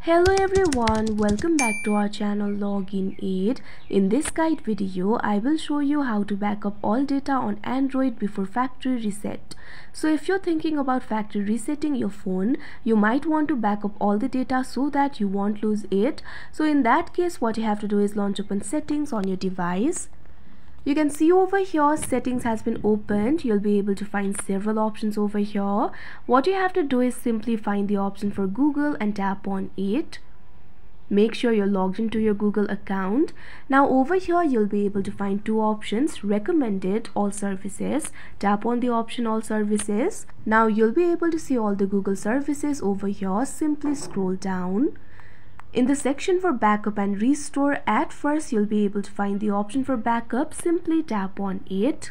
Hello everyone, welcome back to our channel Login Aid. In this guide video, I will show you how to back up all data on Android before factory reset. So if you're thinking about factory resetting your phone, you might want to back up all the data so that you won't lose it. So in that case, what you have to do is launch open settings on your device. You can see over here settings has been opened. You'll be able to find several options over here. What you have to do is simply find the option for Google and tap on it. Make sure you're logged into your Google account. Now over here you'll be able to find two options: recommended, all services. Tap on the option all services. Now you'll be able to see all the Google services over here. Simply scroll down. In the section for backup and restore, at first you'll be able to find the option for backup. Simply tap on it.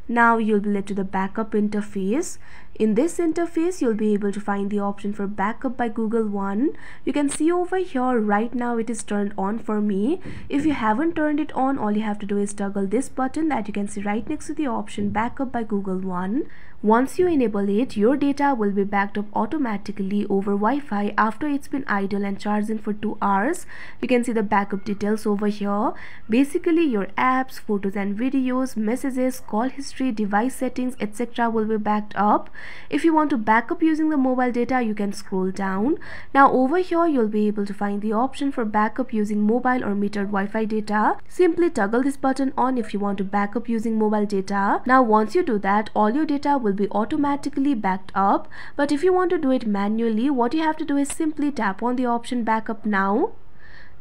Now you'll be led to the backup interface. In this interface, you'll be able to find the option for backup by Google One. You can see over here right now it is turned on for me. If you haven't turned it on, all you have to do is toggle this button that you can see right next to the option backup by Google One. Once you enable it, your data will be backed up automatically over Wi-Fi after it's been idle and charging for 2 hours. You can see the backup details over here. Basically, your apps, photos and videos, messages, call history, device settings, etc. will be backed up. If you want to back up using the mobile data, you can scroll down. Now over here, you'll be able to find the option for backup using mobile or metered Wi-Fi data. Simply toggle this button on if you want to back up using mobile data. Now once you do that, all your data will be automatically backed up. But if you want to do it manually, what you have to do is simply tap on the option backup now.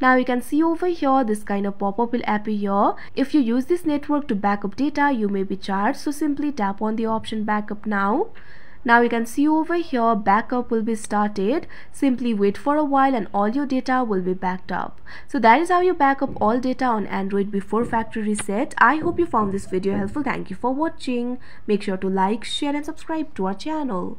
Now you can see over here this kind of pop-up will appear. If you use this network to back up data, you may be charged. So simply tap on the option backup now. Now you can see over here backup will be started. Simply wait for a while and all your data will be backed up. So that is how you back up all data on Android before factory reset. I hope you found this video helpful. Thank you for watching. Make sure to like, share and subscribe to our channel.